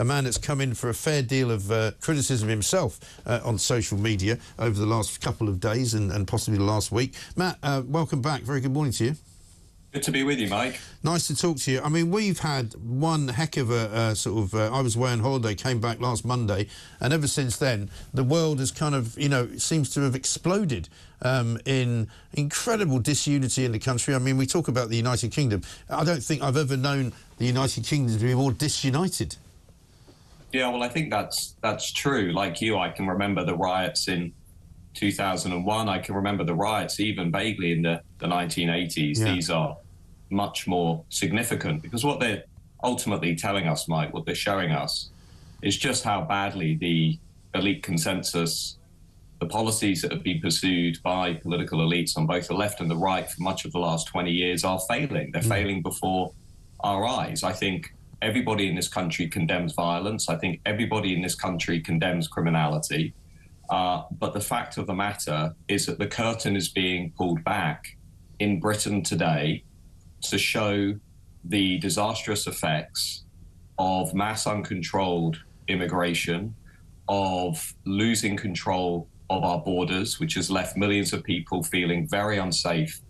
a man that's come in for a fair deal of criticism himself on social media over the last couple of days and possibly the last week. Matt, welcome back. Very good morning to you. Good to be with you, Mike. Nice to talk to you. I mean, we've had one heck of a I was away on holiday, came back last Monday, and ever since then, the world has kind of, seems to have exploded in incredible disunity in the country. I mean, we talk about the United Kingdom. I don't think I've ever known the United Kingdom to be more disunited. Yeah, well, I think that's true. Like you, I can remember the riots in 2001. I can remember the riots even vaguely in the 1980s. Yeah. These are much more significant because what they're ultimately telling us, Mike, what they're showing us is just how badly the elite consensus, the policies that have been pursued by political elites on both the left and the right for much of the last 20 years are failing. They're failing before our eyes. I think everybody in this country condemns violence. I think everybody in this country condemns criminality. But the fact of the matter is that the curtain is being pulled back in Britain today to show the disastrous effects of mass uncontrolled immigration, of losing control of our borders, which has left millions of people feeling very unsafe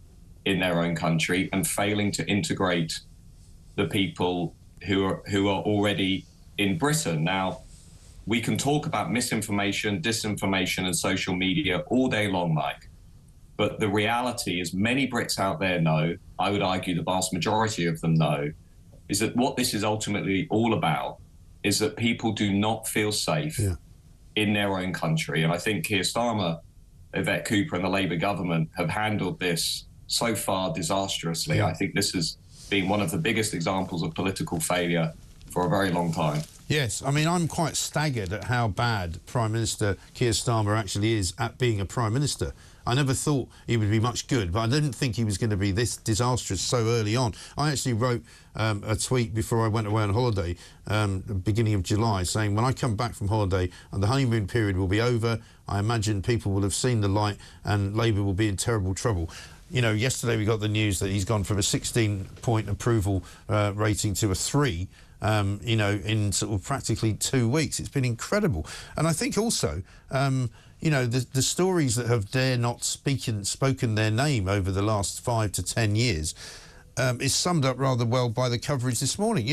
in their own country, and failing to integrate the people who are already in Britain. Now, we can talk about misinformation, disinformation, and social media all day long, Mike. But the reality is many Brits out there know, I would argue the vast majority of them know, is that what this is ultimately all about is that people do not feel safe in their own country. And I think Keir Starmer, Yvette Cooper, and the Labour government have handled this so far disastrously. Yeah. I think this has been one of the biggest examples of political failure for a very long time. Yes, I mean, I'm quite staggered at how bad Prime Minister Keir Starmer actually is at being a Prime Minister. I never thought he would be much good, but I didn't think he was going to be this disastrous so early on. I actually wrote a tweet before I went away on holiday, the beginning of July, saying when I come back from holiday and the honeymoon period will be over, I imagine people will have seen the light and Labour will be in terrible trouble. Yesterday we got the news that he's gone from a 16-point approval rating to a 3. In sort of practically 2 weeks. It's been incredible. And I think also, the stories that have dare not spoken their name over the last 5 to 10 years is summed up rather well by the coverage this morning.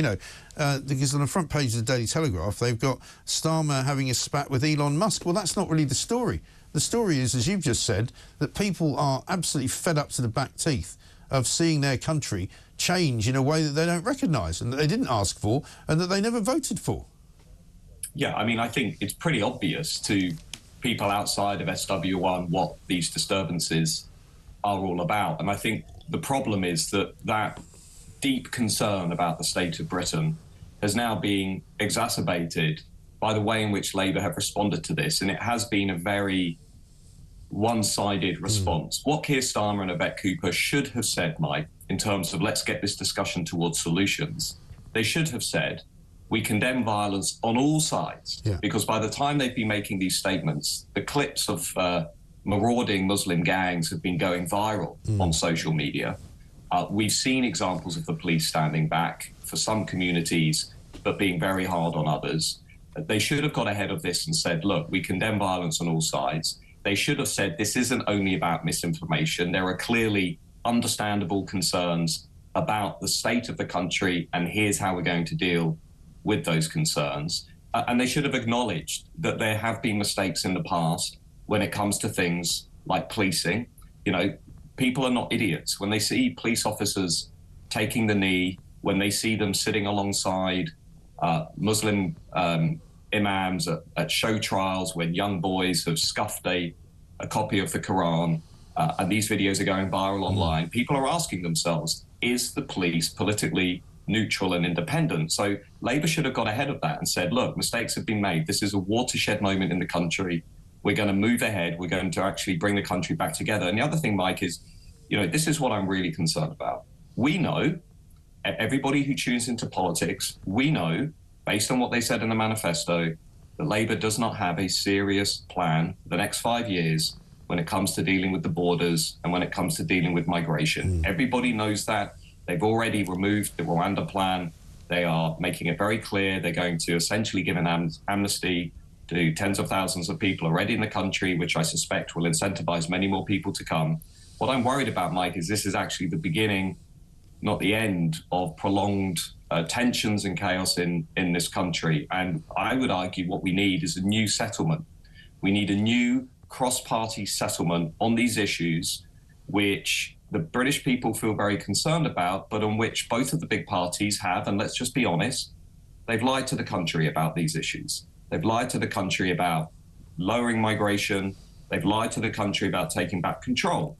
Because on the front page of the Daily Telegraph, they've got Starmer having a spat with Elon Musk. Well, that's not really the story. The story is, as you've just said, that people are absolutely fed up to the back teeth of seeing their country change in a way that they don't recognise and that they didn't ask for and that they never voted for. Yeah, I mean, I think it's pretty obvious to people outside of SW1 what these disturbances are all about. And I think the problem is that deep concern about the state of Britain has now been exacerbated by the way in which Labour have responded to this. And it has been a very one-sided response. What Keir Starmer and Yvette Cooper should have said, Mike, in terms of let's get this discussion towards solutions, they should have said, we condemn violence on all sides. Yeah. Because by the time they've been making these statements, the clips of marauding Muslim gangs have been going viral on social media. We've seen examples of the police standing back for some communities, but being very hard on others. They should have got ahead of this and said, look, we condemn violence on all sides. They should have said this isn't only about misinformation. There are clearly understandable concerns about the state of the country, and here's how we're going to deal with those concerns. And they should have acknowledged that there have been mistakes in the past when it comes to things like policing. People are not idiots. When they see police officers taking the knee, when they see them sitting alongside Muslim imams at show trials when young boys have scuffed a copy of the Quran, and these videos are going viral online, people are asking themselves, is the police politically neutral and independent? So Labour should have got ahead of that and said, look, mistakes have been made. This is a watershed moment in the country. We're going to move ahead. We're going to actually bring the country back together. And the other thing, Mike, is, this is what I'm really concerned about. We know, everybody who tunes into politics, we know, based on what they said in the manifesto, that Labour does not have a serious plan for the next 5 years when it comes to dealing with the borders and when it comes to dealing with migration. Everybody knows that. They've already removed the Rwanda plan They are making it very clear they're going to essentially give an amnesty to tens of thousands of people already in the country, which I suspect will incentivize many more people to come. What I'm worried about, Mike, is this is actually the beginning, not the end, of prolonged tensions and chaos in this country. And I would argue what we need is a new settlement. We need a new cross-party settlement on these issues, which the British people feel very concerned about, but on which both of the big parties have, and let's just be honest, they've lied to the country about these issues. They've lied to the country about lowering migration. They've lied to the country about taking back control.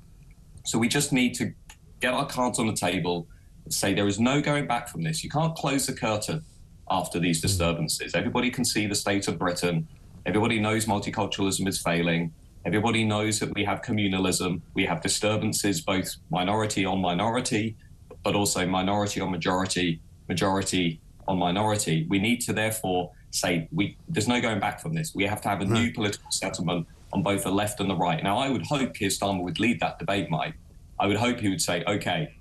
So we just need to get our cards on the table and say there is no going back from this. You can't close the curtain after these disturbances. Everybody can see the state of Britain. Everybody knows multiculturalism is failing. Everybody knows that we have communalism. We have disturbances, both minority on minority, but also minority on majority, majority on minority. We need to therefore say there's no going back from this. We have to have a new political settlement on both the left and the right. Now, I would hope Keir Starmer would lead that debate, Mike. I would hope he would say, OK,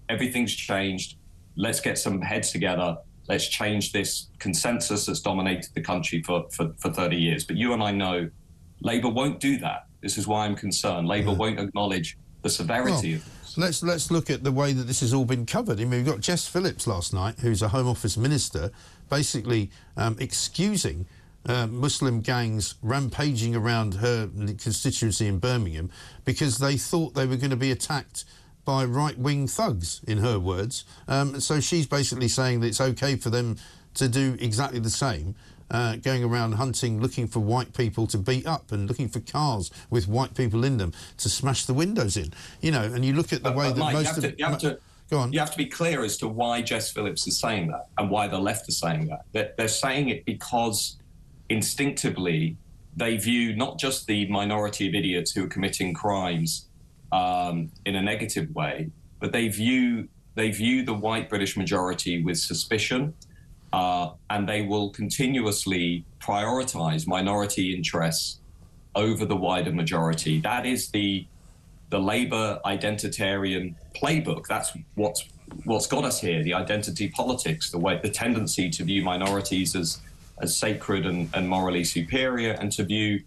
everything's changed. Let's get some heads together. Let's change this consensus that's dominated the country for 30 years. But you and I know Labour won't do that. This is why I'm concerned. Labour won't acknowledge the severity of this. Let's look at the way that this has all been covered. I mean, we've got Jess Phillips last night, who's a Home Office minister, basically excusing Muslim gangs rampaging around her constituency in Birmingham because they thought they were going to be attacked by right-wing thugs, in her words. So she's basically saying that it's OK for them to do exactly the same. Going around hunting, looking for white people to beat up and looking for cars with white people in them to smash the windows in. You know, and you look at the way that Mike, most of... Go on. You have to be clear as to why Jess Phillips is saying that and why the left is saying that. They're saying it because instinctively they view not just the minority of idiots who are committing crimes in a negative way, but they view the white British majority with suspicion. And they will continuously prioritise minority interests over the wider majority. That is the Labour identitarian playbook. That's what's got us here, the identity politics, the tendency to view minorities as sacred and morally superior, and to view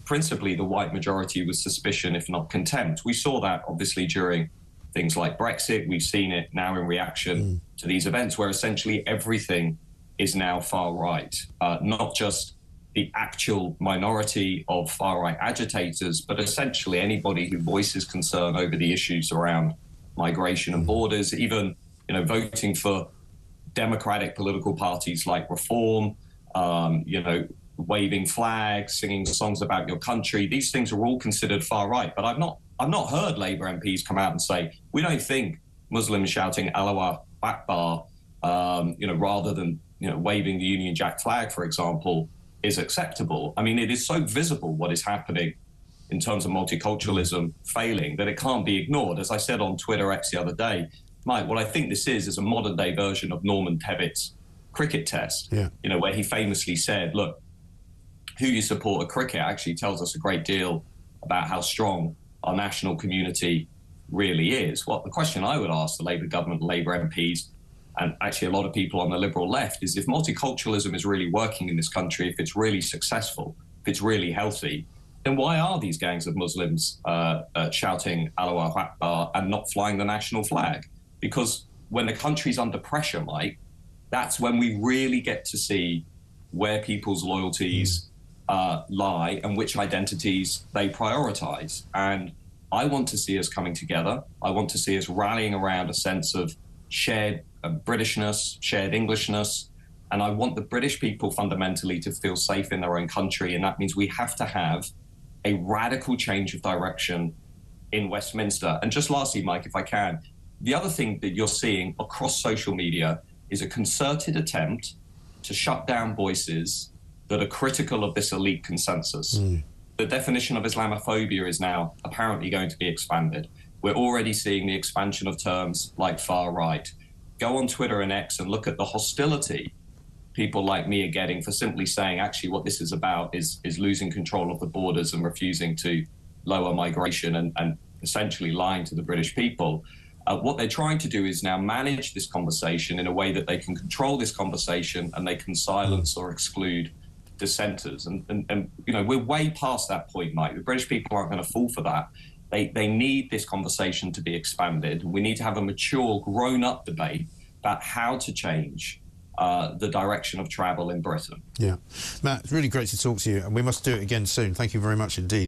principally the white majority with suspicion, if not contempt. We saw that, obviously, during things like Brexit. We've seen it now in reaction to these events where essentially everything is now far right, not just the actual minority of far-right agitators, but essentially anybody who voices concern over the issues around migration and borders, even voting for democratic political parties like Reform, waving flags, singing songs about your country. These things are all considered far-right, but I've not heard Labour MPs come out and say, we don't think Muslims shouting Allahu Akbar, rather than waving the Union Jack flag, for example, is acceptable. I mean, it is so visible what is happening in terms of multiculturalism failing that it can't be ignored. As I said on Twitter X the other day, Mike, what I think this is a modern day version of Norman Tebbit's cricket test, where he famously said, look, who you support at cricket actually tells us a great deal about how strong our national community really is. Well, the question I would ask the Labour government, Labour MPs, and actually a lot of people on the liberal left, is if multiculturalism is really working in this country, if it's really successful, if it's really healthy, then why are these gangs of Muslims shouting Allahu Akbar and not flying the national flag? Because when the country's under pressure, Mike, that's when we really get to see where people's loyalties lie and which identities they prioritise. And I want to see us coming together. I want to see us rallying around a sense of shared Britishness, shared Englishness. And I want the British people fundamentally to feel safe in their own country. And that means we have to have a radical change of direction in Westminster. And just lastly, Mike, if I can, the other thing that you're seeing across social media is a concerted attempt to shut down voices that are critical of this elite consensus. The definition of Islamophobia is now apparently going to be expanded. We're already seeing the expansion of terms like far right. Go on Twitter and X and look at the hostility people like me are getting for simply saying, actually, what this is about is losing control of the borders and refusing to lower migration and essentially lying to the British people. What they're trying to do is now manage this conversation in a way that they can control this conversation and they can silence or exclude dissenters. And you know, we're way past that point, Mike. The British people aren't going to fall for that. They need this conversation to be expanded. We need to have a mature, grown-up debate about how to change the direction of travel in Britain. Yeah. Matt, it's really great to talk to you, and we must do it again soon. Thank you very much indeed.